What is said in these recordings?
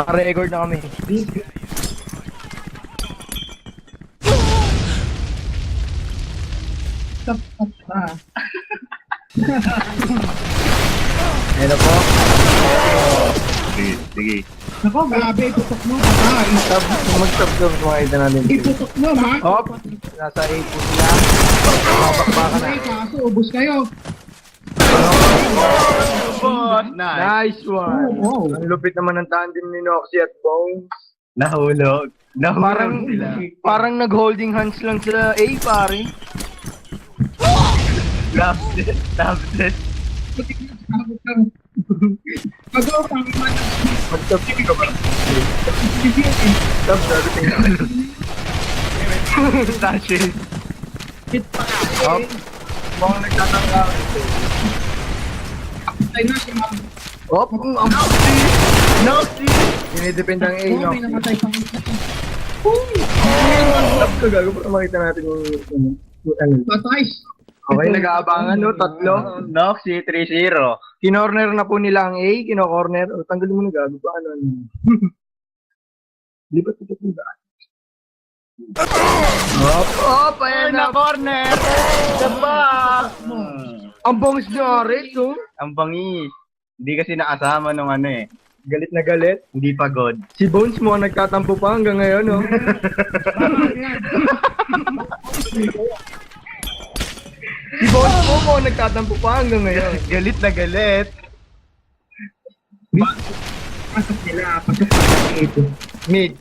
Naka-record na kami. Ano po? Sige. Nako, grabe, tutok mo, patay. Mag-stop doon, kumakita natin. Itutok mo, ma. Hop! Nasa 8 po sila. Mabakbaka na. Ay, kaso, ubus kayo. Boss, nice. Nice one! Oo. Ang lupit naman ng tandem ni Noxy at Bones. Nahulog. Parang, sila. parang nag-holding hands lang sila. Pare. Loves it. Pag-o, pangaman. Mag-stop ka ba? Stop, darating na. Tashi. Hit pa nga. Hop! Mukhang nagtatangga. Patay na si ma'am. Hop! Ang Noxy. dinidepend ang A, Oo, no? may namatay pang isa. Stop ka, gago para makita natin yung ano. Patay. Okay, nag-aabangan, no? Tatlo. Noxy 3-0. Kinorner na po nila ang A, kino-corner. O, tanggalin mo na gago. Paano? Lipat ito ba? Hop! Ayan na! corner. Saba. Ang bangs niya, Ares, no? Ang bangis. Hindi kasi nakasama nung ano eh. Galit na galit. Hindi pagod. Si Bones mo nagtatampo pa hanggang ngayon, no? Si Bones mo nagtatampo pa hanggang ngayon. Galit na galit. Pasok nila. Pasok pa ito. Mid,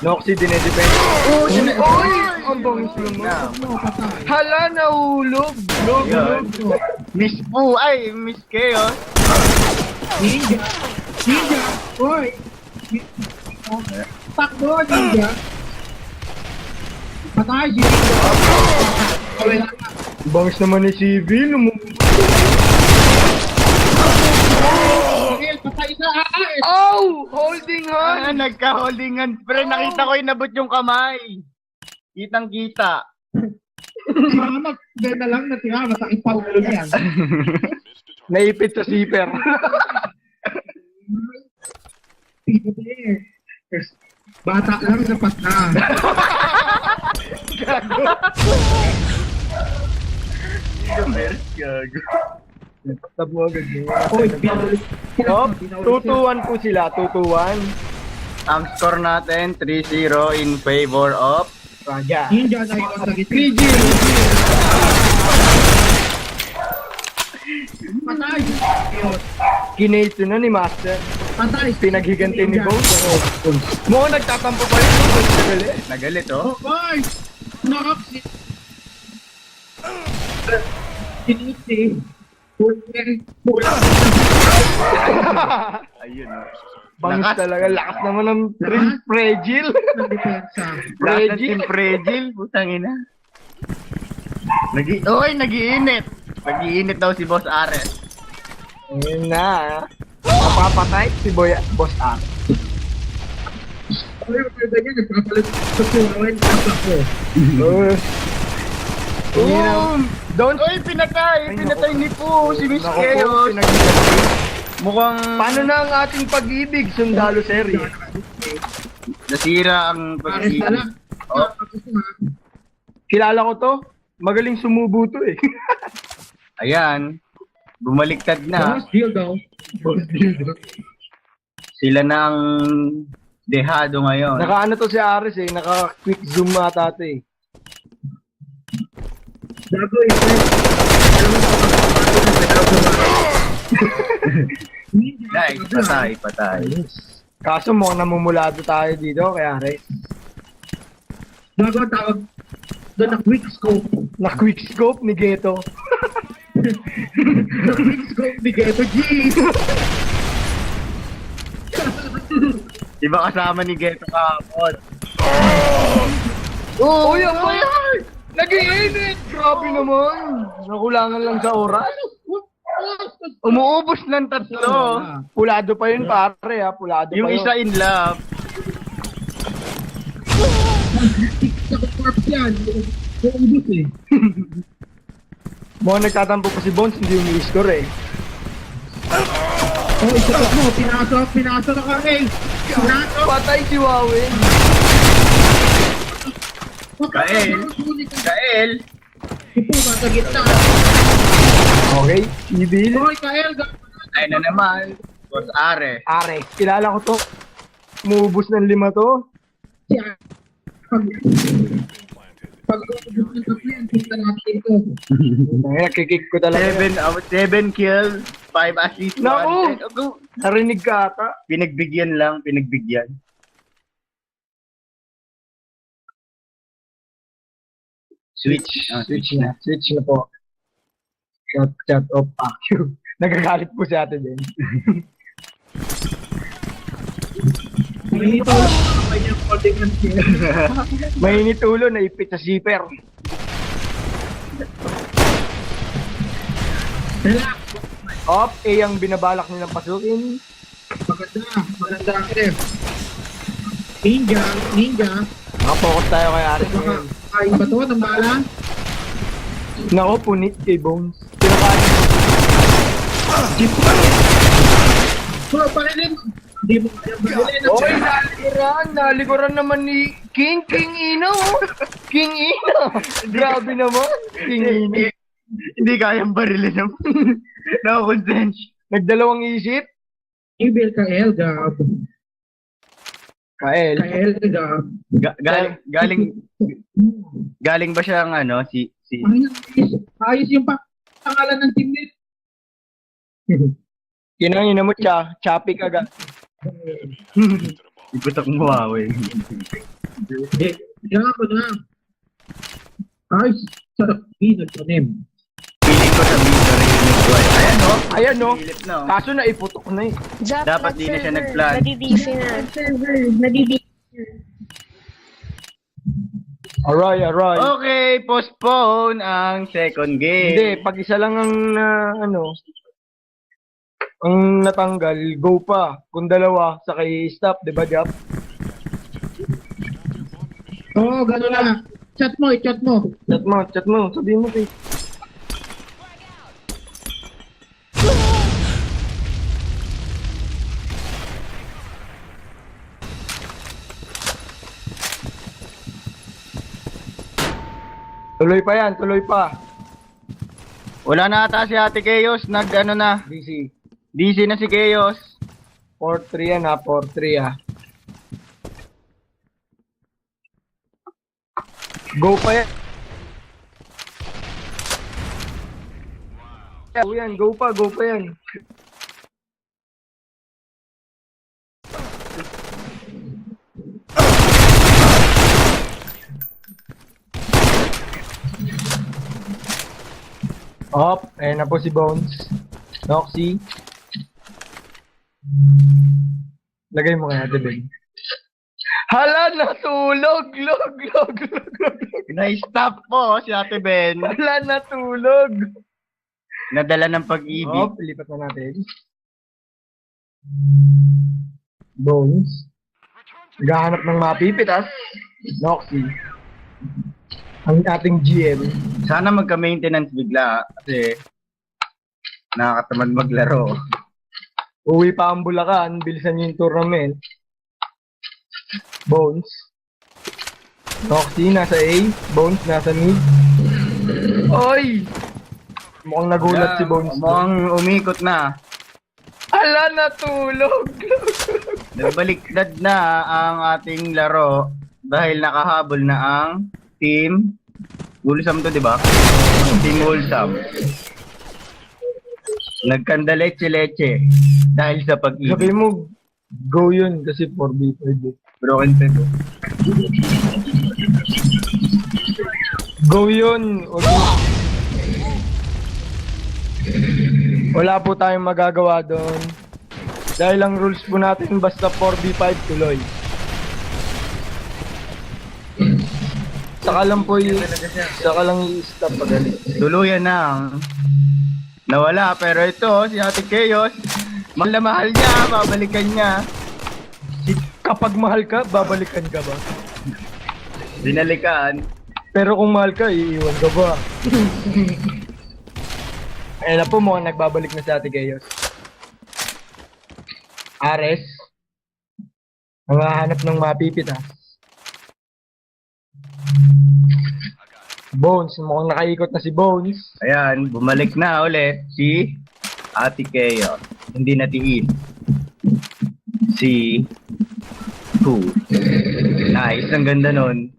Noxy dinedepend. Oh, oy! Ang bangs naman. No, patay. Hala, nahulog. Yun. Miss po. Ay, miss kayo. Ninja. Ninja. Oy. Takbo, ninja. Patay, si Ninja. Wala na. Bangs naman ni CV, Dahil patay na. Oh! Holding hand! Nagka-holdingan. Pre, nakita ko inabot yung kamay. Kitang-kita. Salamat. Dahil na lang natira. Masakit pa ulo niyan. Naipit sa zipper. Bata lang, sapat na. Gago. Tab mo agad yun. Oy, pinaulit. Oh, 2-2-1 po sila, 2-2-1. Ang score natin, 3-0 in favor of Raja. Ninja na yun. 3G. Patay. Kinate na ni Master. Patay. Pinaghiganti ni Bones. Mo nagtatampo pa rin. Galit. nagalit oh. Oy! Nakapsi. Sinisi. Pulang. Ayun oh. Bangis Lakas. talaga. Lakas naman ng fragile. Ng depensa. Lahat ng team fragile. Putang ina. Nag-iinit. Nag-iinit daw si Boss Ares. Ayun na. Napapatay si Boss A. Ay, pwede ganyan. Nagpapalit sa tuwain. Ako. Don't. Oy, pinatay ni Po si Miss Naku po, Chaos. pinaghiganti. Mukhang Paano na ang ating pag-ibig, Sundalo Seri? nasira ang Pares na lang. Oh. Kilala ko to. Magaling sumubo to eh. Ayan. Bumaliktad na. Boss deal daw. Sila na ang dehado ngayon. Naka-ano to si Ares eh. Naka-quick zoom ata to eh. Bago Nice, patay. Kaso mo namumulado tayo dito kay Ares. Bago ang tawag doon na quick scope. Na-quick scope ni Geto. Quick scope ni Geto G. Iba kasama ni Geto kahapon. Oh, yan ba yan? Nag-iinit! Grabe naman. Nakulangan lang sa oras. Umuubos ng tatlo. Pulado pa yun pare ha. Pulado Yung pa yun. isa in love. Sa corpse yan. Yung ubus eh. Mukhang nagtatampo pa si Bones, hindi umi-score eh. Oh, isa pa mo. Pinasok ka eh. Patay si Wawen. Kael. Kael. Ipo ba sa gitna? Okay, Evil. Hoy, Kael. Ay na naman. Boss Are. Are, kilala ko to. Umubos ng 5 to. Si pag ubus ng tatlo yan, kita natin ito. Nakikik ko talaga. 7 kills, 5 assists, 1 Naku! death. Ako, Narinig ka ata. pinagbigyan lang, pinagbigyan. Switch. Switch na. Switch na po. Chat of action. Nagagalit po si ate din. May ito lang ang kanyang ordinance niya. Mainit ulo, naipit sa zipper. Relax. Op, ang binabalak nilang pasukin. Maganda ang ref. Ninja. Nakapokus tayo kay Aris Baka ngayon. kain ba to ng bala? Nako, punit kay Bones. Pinakain. Jeep pa rin. So, pakinig. Hindi mo kaya bagalin. Okay, nalikuran naman ni King Ino. King Ino. Grabe naman. King Ino. Hindi kayang barilin naman. Nakakonsens. Nagdalawang isip. Ibel Kael, gab. Kael. Kael, gab. Galing ba siyang ano, si Ayos yung pangalan ng team nito. Kinangin mo siya. Choppy agad. iputok mo Huawei. Kaya ako na. Ayos. Sarap. Nagtanim. Feeling ko sa video rinig ko ay. Ayan o. Ayan no. Philip na o. Kaso naiputok na eh. Dapat di na siya nag-plan. Nadidisi na. Nadidisi na. Alright. Okay, postpone ang second game. Hindi, pag isa lang ang ang natanggal, go pa. Kung dalawa, sakay stop, di ba, Jap? Oo, gano'n na. Chat mo. Chat mo, sabihin mo kay. Tuloy pa yan, tuloy pa. Wala na ata si Ate Chaos. Nag-ano na. DC. DC na si Chaos. 4-3 yan ha, 4-3 ha. Go pa yan. Go pa yan. Up, ayan na po si Bones. Noxy. Lagay mo kaya, Devin. Hala, natulog! Log. Na-stop po si Ate Ben. Hala, natulog! Nadala ng pag-ibig. Up, lipat na natin. Bones. Naghahanap ng mapipitas. Noxy. Ang ating GM. Sana magka-maintenance bigla kasi nakakatamad maglaro. Uwi pa ang Bulacan, bilisan niyo yung tournament. Bones. Noxy, nasa A. Bones, nasa mid. Oy! Mukhang nagulat si Bones. Mukhang umikot na. Ala, natulog! Nagbaliktad na ang ating laro dahil nakahabol na ang Team Wholesome to, di ba? Team Wholesome. Nagkandaleche-leche dahil sa pag-ibig. Sabi mo, go yun kasi 4v5. Broken set. Go yun! Wala po tayong magagawa doon. Dahil ang rules po natin basta 4v5 tuloy. Saka lang po saka lang i-stop pag Tuluyan na nawala, pero ito si Ate Chaos, mahal na mahal niya, babalikan niya. Kapag mahal ka, babalikan ka ba? Binalikan. Pero kung mahal ka, iiwan ka ba? Ayun na po, mukhang nagbabalik na si Ate Chaos. Ares. Nangahanap ng mapipitas. Bones, mukhang nakaikot na si Bones. Ayan, bumalik na ulit si Ate Keo. Hindi natiin. Si Who. Nice, ang ganda nun.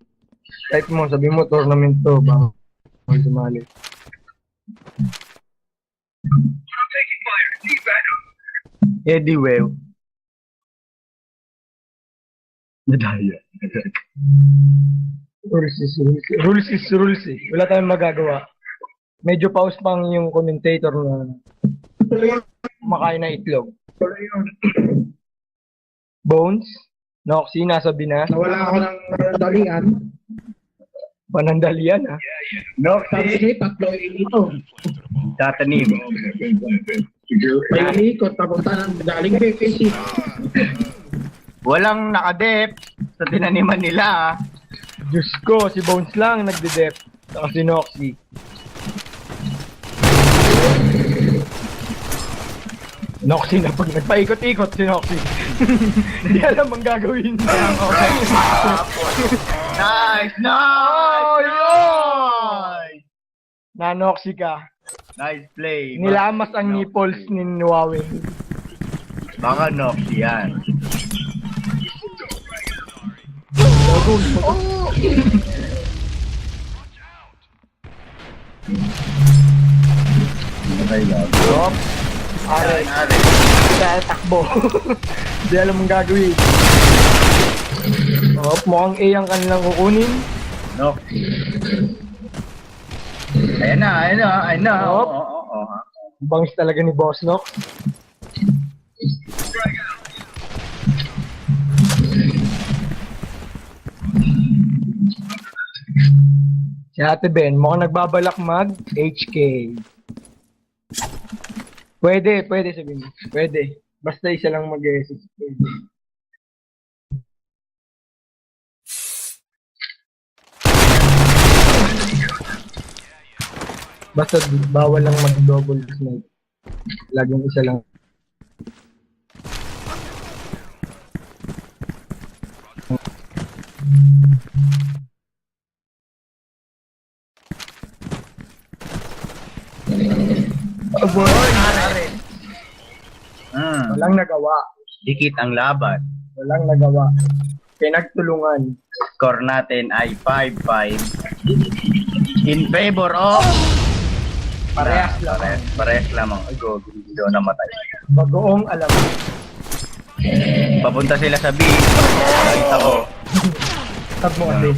Type mo, sabi mo, tournament to. Bang sumali. Eddie Well. Nadaya. Rules is rules. Rules is rules eh. Wala tayong magagawa. Medyo pause pang yung commentator na kumakain na itlog. Bones, Noxy, nasabi na. Nawala ako ng dalian. Panandalian ah. Sabi tatlo dito. Tatanim. May ikot, papunta ng galing kay Casey. Walang nakadep sa tinaniman nila. Diyos ko, si Bones lang nagde-dep. Saka si Noxy. Noxy na pag nagpaikot-ikot si Noxy. Hindi alam ang gagawin niya. Nice! Nice! Oh, Nice! Na Noxy ka. Nice play. Nilamas ang nipples ni Huawei. Baka Noxy yan. Okay lang. Stop. Are, dahil takbo. Hindi alam ang gagawin. Oh, mukhang A ang kanilang kukunin. Noxy. Ayan na, ayan na, ayan na. Hop. Oo. Bangis talaga ni Boss Nox. Si Ate Ben, mukhang nagbabalak mag HK. Pwede sabihin mo. Pwede. Basta isa lang mag-SS. Pwede. Basta bawal lang mag-double snipe. Laging isa lang. Aboy! Walang nagawa. Dikit ang laban. Walang nagawa. Pinagtulungan. Score natin ay 5-5. In favor of... Parehas lang. Parehas lamang. Ay, go. Hindi daw namatay. Bagoong alam. Papunta sila sa B. Nakita ko. Tag mo kasi.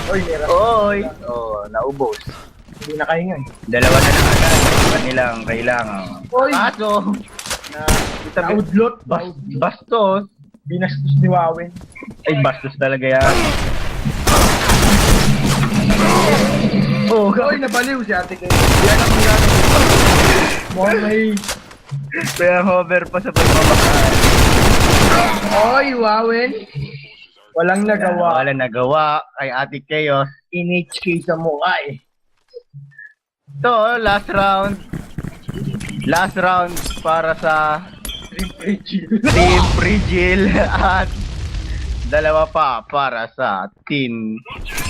Oy, meron. Oy! Oh, naubos. Hindi nakahinga. Dalawa na lang agad. Iba nilang kailangan. Oy! Kaso, Naudlot. bastos. Binastos ni Wawen. Ay, bastos talaga yan. Oh, Oy, nabaliw si Ate Kay. Yan ang gagawin. Mukhang may... Kaya hover pa sa pagmamahal. Oy, Wawen. Walang nagawa. Wala nagawa kay Ate Chaos. In-HK sa mukha eh. Ito, last round. Last round para sa Team Frigil at dalawa pa para sa Team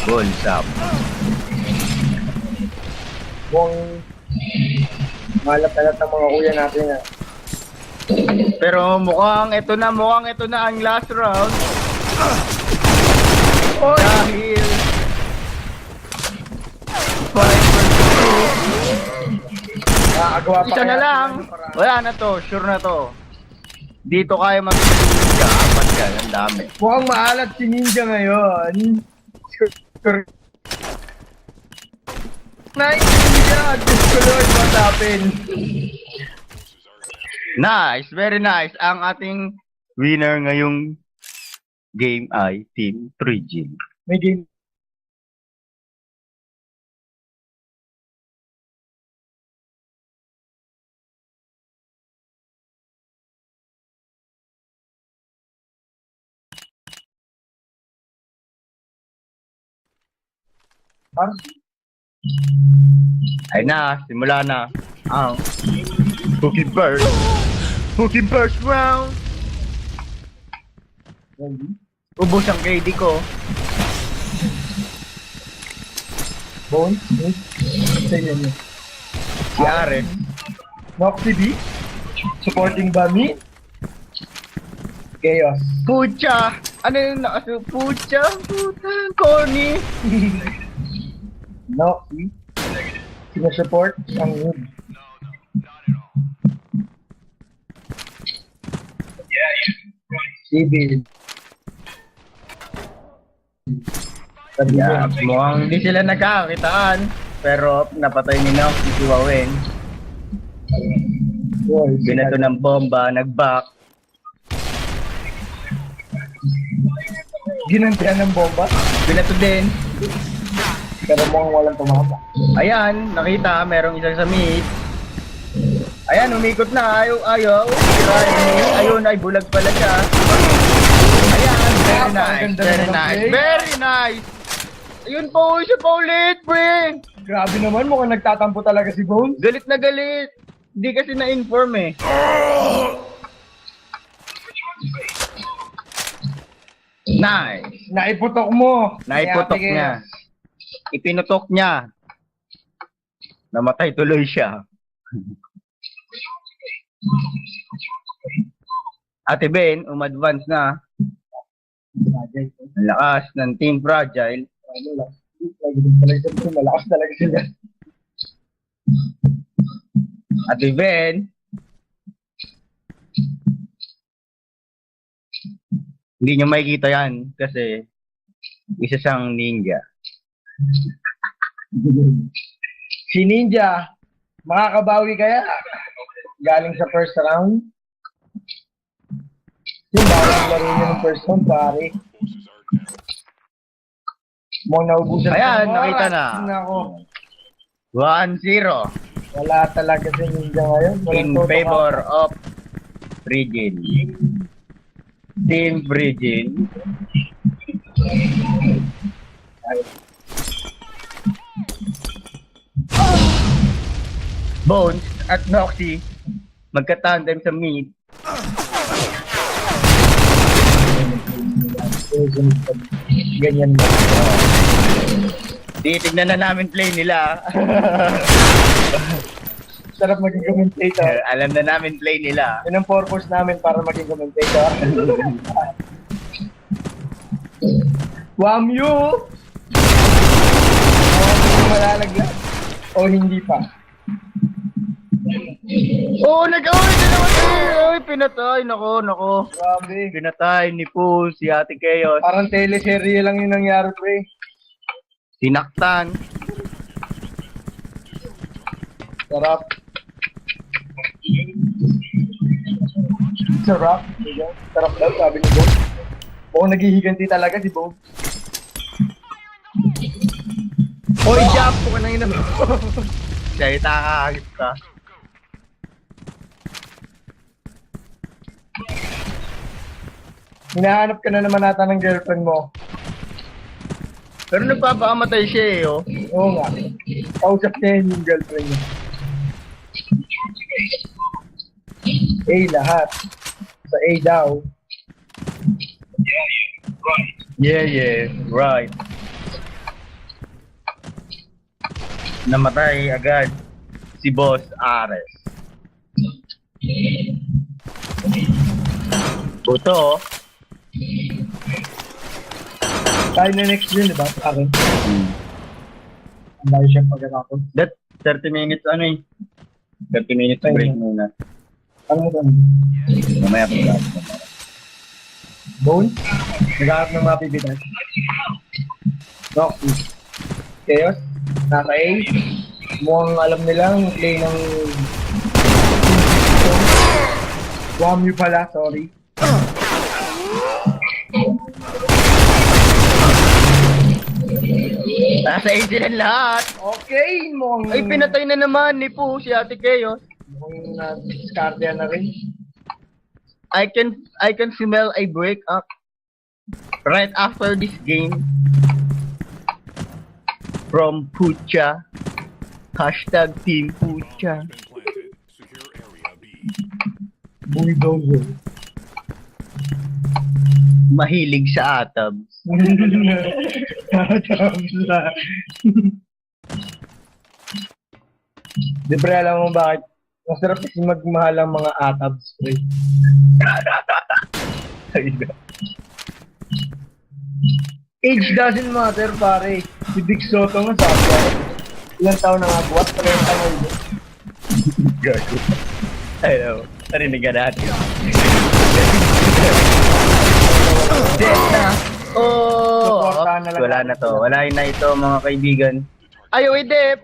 Bulsap. Mukhang malat-alat ang mga kuya natin ah. Pero mukhang ito na ang last round. Oy! Dahil 5 versus Nakagawa 2. pa Isa na kaya lang. sila ng paraan. Wala na to, sure na to. Dito kaya mag-ninja. Apat yan, ang dami. Mukhang maalat si Ninja ngayon. Nice Ninja! Diyos ko Lord, what happened? Nice, very nice. Ang ating winner ngayong game ay Team Frigil. May game. Ay na, simula na ang Cookie Bird. Team first round. Ubus ang KD ko. Bones, sige niyo. Si Ares. Noxy B, supporting Bami. Chaos. Pucha! Ano yung nakasu? Pucha! Puta! Corny! Noxy, sinusupport ang mid. Civil. Sabi Yeah, niya, mukhang hindi sila nagkakakitaan. Pero napatay ni Nox si Wawen. boy, Binato ng bomba, nag-back. ginantian ng bomba, Binato din. pero mukhang walang tumama. Ayan, nakita, merong isang sa mid. Ayan, umikot na, ayaw. Ayun, ay bulag pala siya. Ayan, very nice, very nice, very nice. Ayun po, isa pa ulit, pre. Grabe naman, mukhang nagtatampo talaga si Bones. Galit na galit. Hindi kasi na-inform eh. Nice. Naiputok mo. Naiputok Kaya, niya. Ipinutok niya. Namatay tuloy siya. Ate Ben, umadvance na. Ang lakas ng Team Fragile. Malakas talaga sila. Ate Ben. Hindi nyo makikita yan kasi isa siyang ninja. Si Ninja, makakabawi kaya? Galing sa first round? Yung bawang laro niya ng first round, pare. Mukhang naubusan Ayan, ng oras. nakita na. Nako, 1-0 wala talaga si Ninja ngayon. Walang in toto favor of Frigil. Team Frigil. Bones at Noxy magka-tandem sa mid. Ganyan ba? Titignan na namin play nila. Sarap maging commentator. Alam na namin play nila. Yun ang purpose namin para maging commentator. Wamyu! Malalaglag. O hindi pa. Oh, nag-away na naman eh. Ay, pinatay. Nako. Grabe. Pinatay ni Poo, si Ate Chaos. Parang teleserye lang yung nangyari, pre. Sinaktan. Sarap. Sarap. Sarap daw, sabi ni Bob. Oo, naghihiganti talaga si Bob. Hoy, jump ko na yun. Salita ka, agit ka. Hinahanap ka na naman nata ng girlfriend mo. Pero nagpapakamatay siya eh, oh. Oo nga. Kausap niya yun yung girlfriend niya. A lahat. Sa A daw. Yeah, right. Namatay agad si Boss Ares. Buto, oh. Tayo na next yun, di ba? Akin. Ang dahil siyang pagkakapon. That 30 minutes ano eh. 30 minutes break muna. Ano mo doon? Mamaya pa. Bones? Naghahanap ng mga pipitas. Rocky. Chaos? Nasa A? Mukhang alam nilang play ng... Wamyu pala, sorry. Nasa A sila lahat. Okay, mukhang... Ay, pinatay na naman ni Poo, si Ate Chaos. Mukhang na-discard na rin. I can smell a breakup right after this game from Pucha. Hashtag Team Pucha. Been planted. Secure area B. Bulldozer. Mahilig sa atabs. Tatabla. Di pre, alam mo bakit? Masarap kasi magmahal ang mga atabs, pre. Age doesn't matter, pare. Si Dick Soto nga sabi ko. Ilang taon na nga buwat, 30 na yun. Gago. Ayun, narinig natin. Dead na. Oh! Supportahan na lang Wala na to. Wala na ito, mga kaibigan. Ayaw, Dep!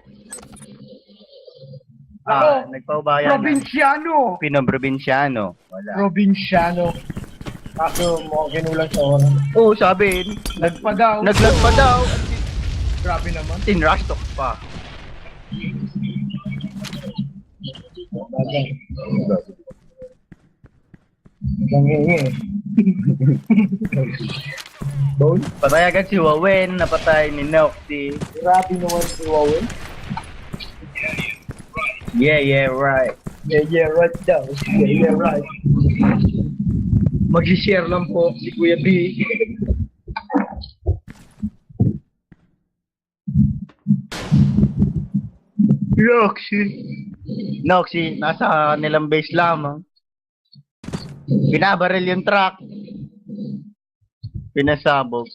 Ako, Nagpaubayan na. Probinsyano! Pinobrobinsyano. Wala. Probinsyano. Kaso mukhang kinulang sa oras. Oo, sabi. Nagpadaw. Naglag pa daw. Grabe naman. Tinrush talk pa. Bagay. Nanghingi. Bone? Patay agad si Wawen. Napatay ni Noxy. Grabe naman si Wawen. Yeah, right. Yeah, right daw. Yeah, right. Mag-share lang po si Kuya B. Noxy, nasa nilang base lamang. Binabaril yung truck. Pinasabog.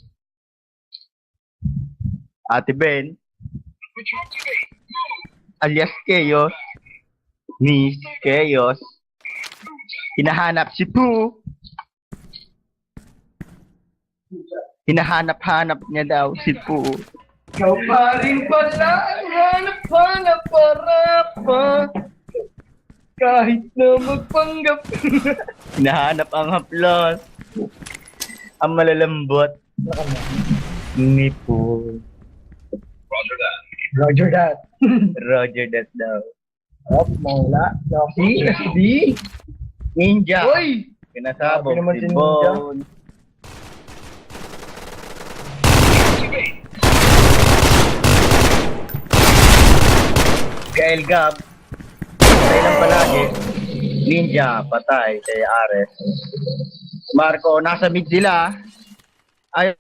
Ate Ben. Alias Chaos. Miss Chaos. Hinahanap si Pooh. Hinahanap-hanap niya daw si Pooh. Ikaw pa rin pala ang hanap-hanap para pa. Kahit na magpanggap. Hinahanap ang haplos. Ang malalambot ni Pooh. Roger that. Roger that daw. Up, mawala. Noxy, SD. Ninja. Hoy! Pinasabog Grabe naman si si Ninja. Bone. Kay Gab. Patay lang palagi. Ninja, patay kay Ares. Marco, nasa mid sila. Ayaw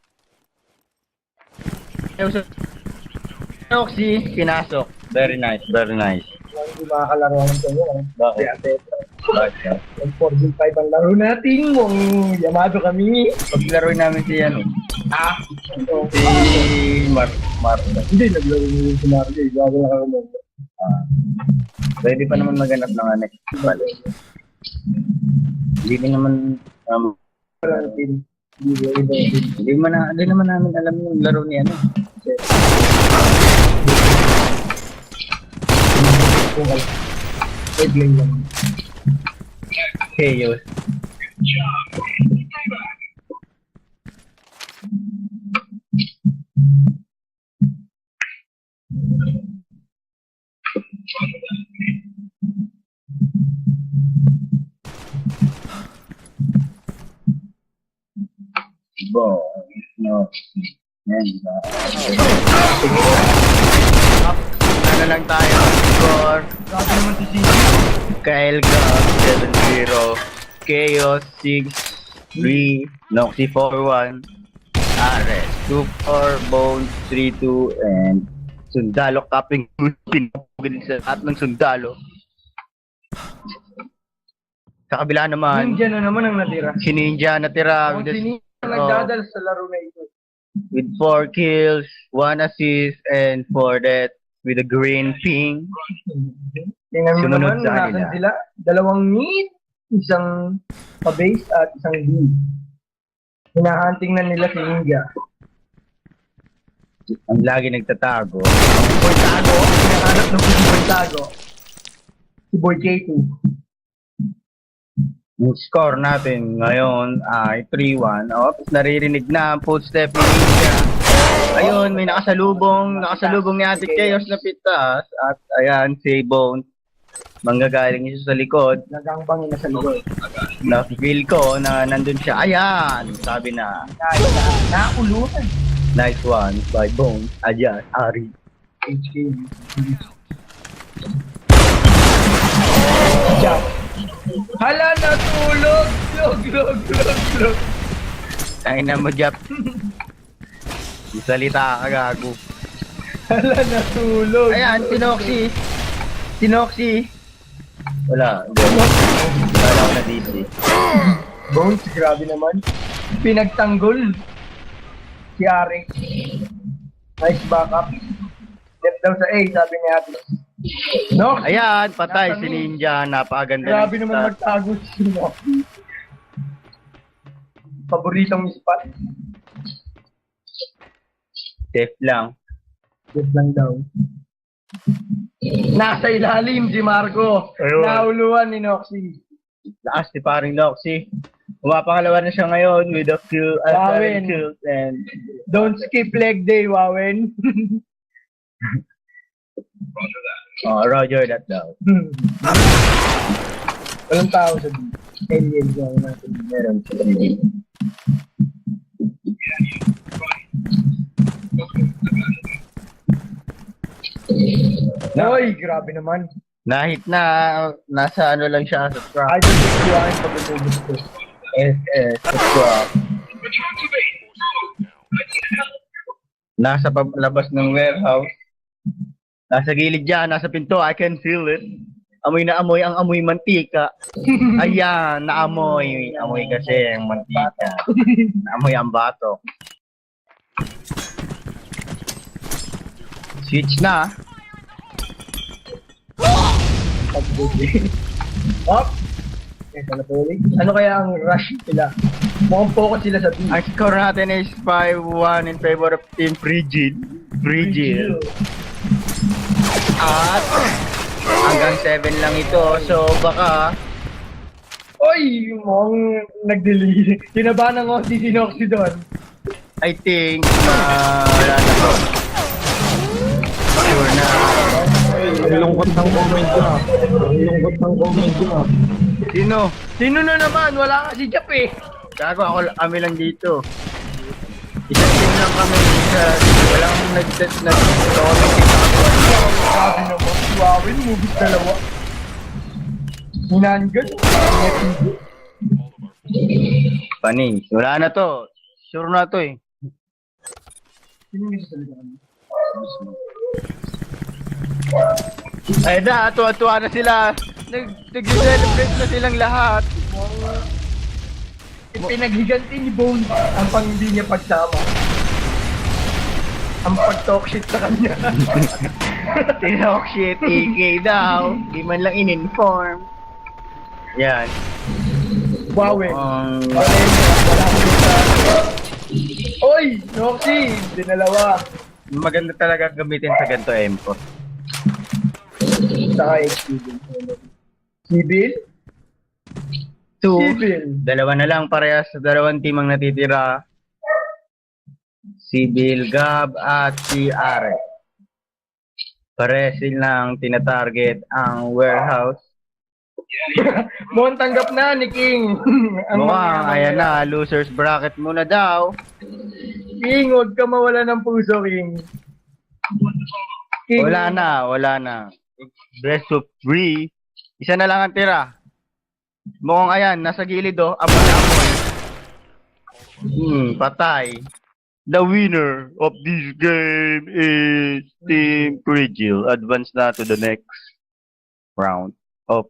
sa Noxy, pinasok. Very nice, very nice. Hindi makakalaro ng sa'yo. Bakit? Ate, Bakit? ang 4v5 ang laro natin. Yamado kami. Paglaro namin si ano, So, si Marco. hindi, naglaro mo yung sinarga. Gago na kami. Pwede pa naman maganap ng next balik. Hindi din naman Wala natin. hindi naman namin alam yung laro ni ano. Wait lang lang. Chaos. Bo, no. Ano lang tayo? Score. Grabe naman si Sisi. Kyle Gab 7-0. Chaos 6-3. Noxy 4-1. Ares 2-4. Bones 3-2. And Sundalo Cupping pinapagin sa lahat ng Sundalo. Sa kabila naman, Ninja na naman ang natira. si Ninja natira Ang with, sinina nagdadal sa laro na ito. with 4 kills, 1 assist, and 4 deaths with a green ping. Tingnan mo Sumunod naman, sa nasan kanila. sila? Dalawang mid, isang pa-base at isang B. Hinahunting na nila si Ninja. Ang lagi nagtatago. Boy Tago, hinahanap ng si Boy Tago. Si Boy K2. Yung score natin ngayon ay 3-1. Oh, naririnig na ang footstep ni Ninja. Ayun, may nakasalubong ni Ate Chaos na pitas. At ayan, si Bone. Manggagaling isa sa likod. Nagangbangin na sa likod. Na-feel ko na nandun siya. Ayan, sabi na. Nauluhan. Nice one by Bone. Ayan, Ari. HK. Jump. Hala, natulog! Log. Ay na mo, Jap. Salita ka, gago. Hala, natulog. Ayan, Tinoxy. Wala. Wala ko na DC. Bones, grabe naman. Pinagtanggol. Si Arik. Nice backup. Left daw sa A, sabi ni Ate. No? Ayan, patay si Ninja. Napakaganda. Grabe ng naman stat. magtago si Sino. Paboritong spot. Safe lang. Yes lang daw. Nasa ilalim si Marco. Ayun. Nauluan ni Noxy. Lakas si paring Noxy. Pumapangalawa na siya ngayon with a few Gawin. kills and Don't skip leg day, Wawen. Roger that daw. Walang tao sa alien gawin natin. Meron sila hindi. Hoy, grabe naman. Nahit na, nasa ano lang siya sa scrap. I don't think you are pag utubos ko. Sa scrap. Nasa labas ng warehouse. Nasa gilid dyan, nasa pinto, I can feel it. Amoy na amoy, ang amoy mantika. Ayan, naamoy. Amoy kasi ang mantika. Naamoy ang bato. Switch na. Up! Ano kaya ang rush nila? Mukhang focus sila sa B. Ang score natin is 5-1 in favor of Team Frigil. At hanggang 7 lang ito. So baka Oy! Mukhang nag-delay. Kinabahan ng Oxy si Noxy doon. I think wala na to. Sure na. Ang lungkot ng comment ko. Ang lungkot ng comment ko. Sino? Sino na naman? Wala ka si Jap eh. Gago ako, kami lang dito. Isang team lang kami. Walang nag-comment. Grabe naman. Wawin, movies dalawa. Hinanggan. Paning. Wala na to. Sure na to eh. Sino yung sasalita kami? Ay na, tuwa-tuwa na sila. Nag-celebrate na silang lahat. Pinaghiganti ni Bones ang pang hindi niya pagsama. Ang pag-talk shit sa kanya. Tinok shit, AK daw. Di man lang in-inform. Yan. Wawin. Ang Oy! Noxy! Dinalawa. maganda talaga gamitin sa ganito M4. Saka HP. Sibil? 2. Sibil. Dalawa na lang parehas sa dalawang team ang natitira. Si Bill Gab at si Are. Parehas silang tinatarget ang warehouse. Mukhang tanggap na ni King. Mukhang, ayan na, losers bracket muna daw. King, huwag ka mawala ng puso, King. King. Wala na. Best of 3. Isa na lang ang tira. Mukhang ayan, nasa gilid oh. Amoy na amoy. Patay. The winner of this game is Team Frigil. Advance na to the next round of